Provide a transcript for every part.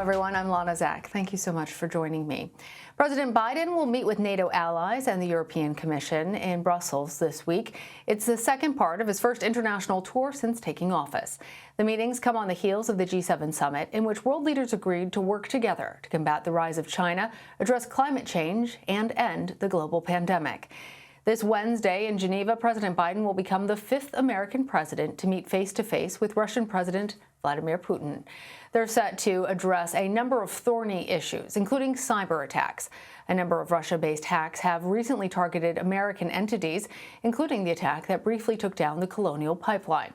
everyone. I'm Lana. Thank you so much for joining me. President Biden will meet with NATO allies and the European Commission in Brussels this week. It's the second part of his first international tour since taking office. The meetings come on the heels of the G7 summit, in which world leaders agreed to work together to combat the rise of China, address climate change, and end the global pandemic. This Wednesday in Geneva, President Biden will become the fifth American president to meet face-to-face with Russian President Vladimir Putin. They're set to address a number of thorny issues, including cyber attacks. A number of Russia-based hacks have recently targeted American entities, including the attack that briefly took down the Colonial Pipeline.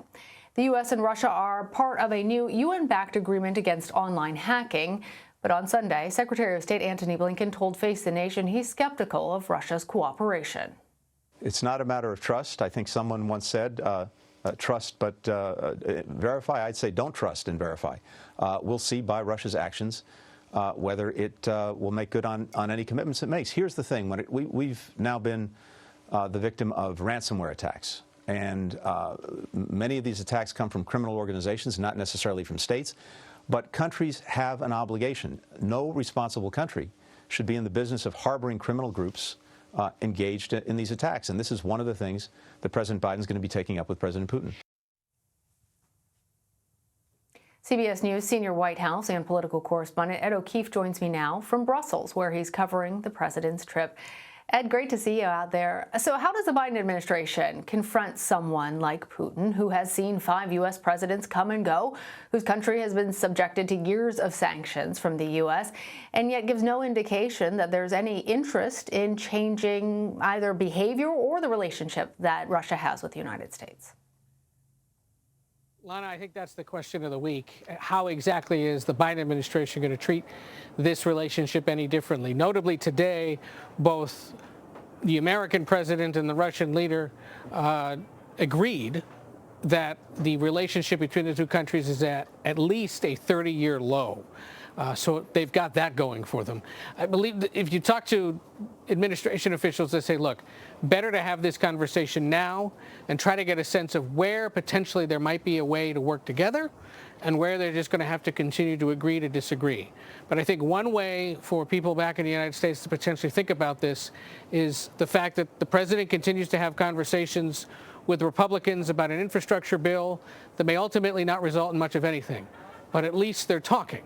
The U.S. and Russia are part of a new UN-backed agreement against online hacking. But on Sunday, Secretary of State Antony Blinken told Face the Nation he's skeptical of Russia's cooperation. It's not a matter of trust. I think someone once said, trust but verify. I'd say don't trust and verify. We'll see by Russia's actions whether it will make good on any commitments it makes. Here's the thing. We've now been the victim of ransomware attacks. And many of these attacks come from criminal organizations, not necessarily from states. But countries have an obligation. No responsible country should be in the business of harboring criminal groups engaged in these attacks. And this is one of the things that President Biden is going to be taking up with President Putin. CBS News senior White House and political correspondent Ed O'Keefe joins me now from Brussels, where he's covering the president's trip. Ed, great to see you out there. So how does the Biden administration confront someone like Putin, who has seen 5 U.S. presidents come and go, whose country has been subjected to years of sanctions from the U.S., and yet gives no indication that there's any interest in changing either behavior or the relationship that Russia has with the United States? Lana, I think that's the question of the week. How exactly is the Biden administration going to treat this relationship any differently? Notably today, both the American president and the Russian leader agreed that the relationship between the two countries is at least a 30-year low. So they've got that going for them. I believe that if you talk to administration officials, they say, look, better to have this conversation now and try to get a sense of where potentially there might be a way to work together and where they're just going to have to continue to agree to disagree. But I think one way for people back in the United States to potentially think about this is the fact that the president continues to have conversations with Republicans about an infrastructure bill that may ultimately not result in much of anything. But at least they're talking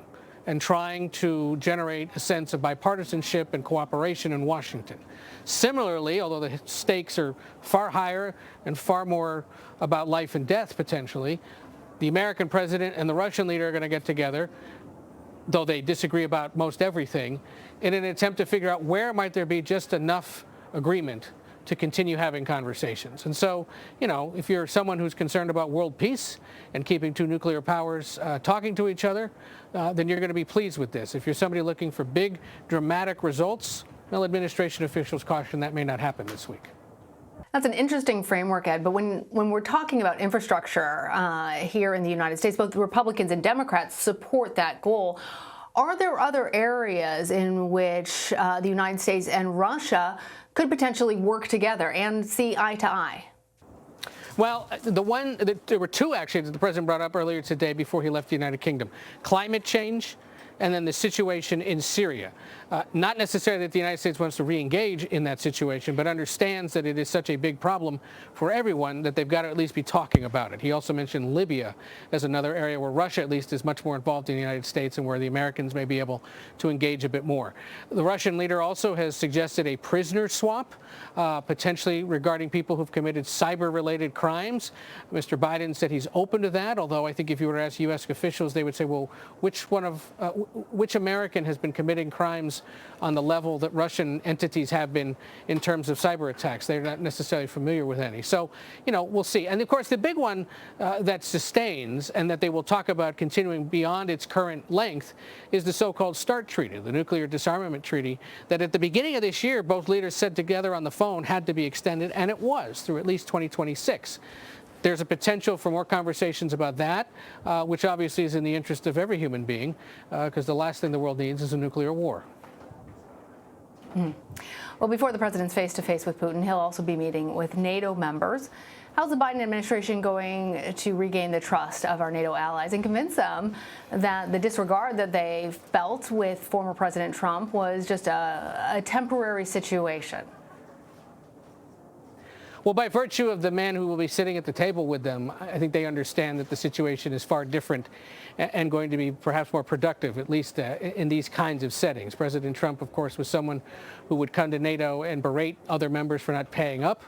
and trying to generate a sense of bipartisanship and cooperation in Washington. Similarly, although the stakes are far higher and far more about life and death potentially, the American president and the Russian leader are going to get together, though they disagree about most everything, in an attempt to figure out where might there be just enough agreement to continue having conversations. And so, you know, if you're someone who's concerned about world peace and keeping two nuclear powers talking to each other, then you're going to be pleased with this. If you're somebody looking for big, dramatic results, well, administration officials caution that may not happen this week. That's an interesting framework, Ed, but when we're talking about infrastructure here in the United States, both the Republicans and Democrats support that goal. Are there other areas in which the United States and Russia could potentially work together and see eye to eye? Well, there were two actually that the president brought up earlier today before he left the United Kingdom. Climate change and then the situation in Syria. Not necessarily that the United States wants to re-engage in that situation, but understands that it is such a big problem for everyone that they've got to at least be talking about it. He also mentioned Libya as another area where Russia at least is much more involved in the United States and where the Americans may be able to engage a bit more. The Russian leader also has suggested a prisoner swap, potentially regarding people who've committed cyber-related crimes. Mr. Biden said he's open to that, although I think if you were to ask U.S. officials, they would say, well, which American has been committing crimes on the level that Russian entities have been in terms of cyber attacks? They're not necessarily familiar with any. So, you know, we'll see. And of course, the big one that sustains and that they will talk about continuing beyond its current length is the so-called START treaty, the nuclear disarmament treaty, that at the beginning of this year, both leaders said together on the phone had to be extended, and it was through at least 2026. There's a potential for more conversations about that, which obviously is in the interest of every human being, because the last thing the world needs is a nuclear war. Well, before the president's face-to-face with Putin, he'll also be meeting with NATO members. How's the Biden administration going to regain the trust of our NATO allies and convince them that the disregard that they felt with former President Trump was just a temporary situation? Well, by virtue of the man who will be sitting at the table with them, I think they understand that the situation is far different and going to be perhaps more productive, at least in these kinds of settings. President Trump, of course, was someone who would come to NATO and berate other members for not paying up.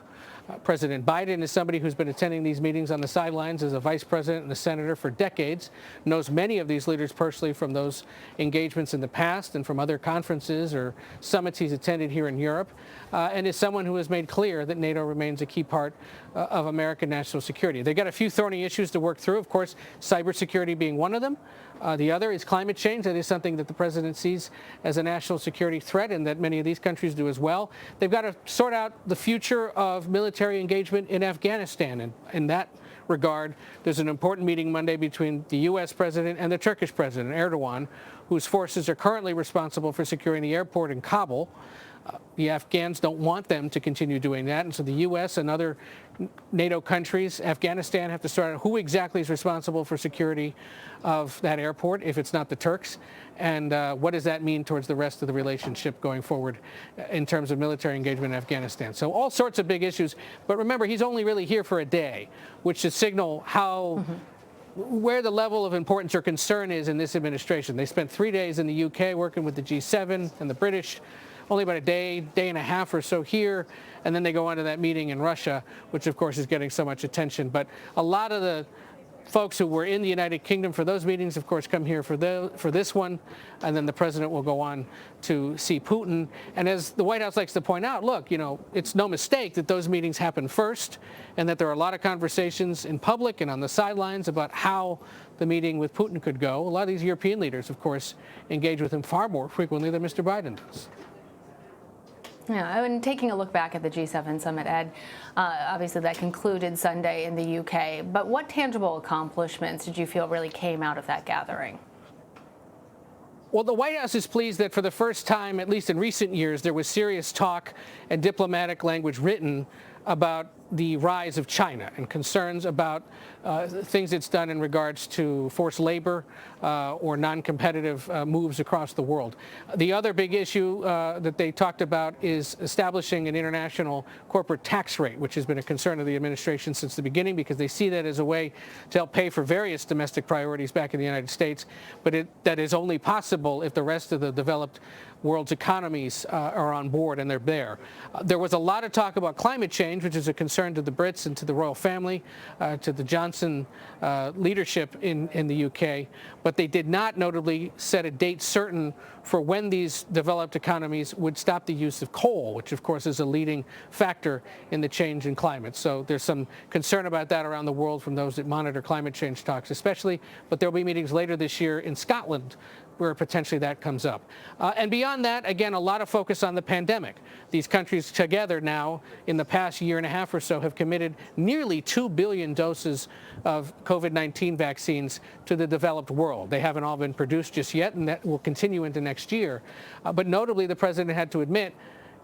President Biden is somebody who's been attending these meetings on the sidelines as a vice president and a senator for decades, knows many of these leaders personally from those engagements in the past and from other conferences or summits he's attended here in Europe, and is someone who has made clear that NATO remains a key part of American national security. They've got a few thorny issues to work through, of course, cybersecurity being one of them. The other is climate change. That is something that the president sees as a national security threat and that many of these countries do as well. They've got to sort out the future of military engagement in Afghanistan. And in that regard, there's an important meeting Monday between the U.S. president and the Turkish president, Erdogan, whose forces are currently responsible for securing the airport in Kabul. The Afghans don't want them to continue doing that, and so the U.S. and other NATO countries, Afghanistan, have to sort out who exactly is responsible for security of that airport if it's not the Turks, and what does that mean towards the rest of the relationship going forward in terms of military engagement in Afghanistan. So all sorts of big issues, but remember, he's only really here for a day, which should signal how where the level of importance or concern is in this administration. They spent 3 days in the UK working with the G7 and the British, only about a day and a half or so here, and then they go on to that meeting in Russia, which of course is getting so much attention. But a lot of the folks who were in the United Kingdom for those meetings, of course, come here for this one, and then the president will go on to see Putin. And as the White House likes to point out, look, you know, it's no mistake that those meetings happen first, and that there are a lot of conversations in public and on the sidelines about how the meeting with Putin could go. A lot of these European leaders, of course, engage with him far more frequently than Mr. Biden does. Yeah, and taking a look back at the G7 summit, Ed, obviously that concluded Sunday in the UK, but what tangible accomplishments did you feel really came out of that gathering? Well, the White House is pleased that for the first time, at least in recent years, there was serious talk and diplomatic language written about the rise of China and concerns about things it's done in regards to forced labor or non-competitive moves across the world. The other big issue that they talked about is establishing an international corporate tax rate, which has been a concern of the administration since the beginning because they see that as a way to help pay for various domestic priorities back in the United States, but that is only possible if the rest of the developed world's economies are on board and they're there. There was a lot of talk about climate change, which is a concern to the Brits and to the royal family, to the Johnson leadership in the UK, but they did not notably set a date certain for when these developed economies would stop the use of coal, which of course is a leading factor in the change in climate. So there's some concern about that around the world from those that monitor climate change talks especially, but there'll be meetings later this year in Scotland where potentially that comes up. And beyond that, again, a lot of focus on the pandemic. These countries together now, in the past year and a half or so, have committed nearly 2 billion doses of COVID-19 vaccines to the developed world. They haven't all been produced just yet, and that will continue into next year. But notably, the president had to admit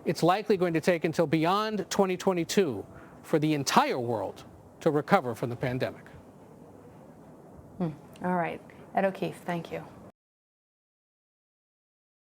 it's likely going to take until beyond 2022 for the entire world to recover from the pandemic. All right. Ed O'Keefe, thank you.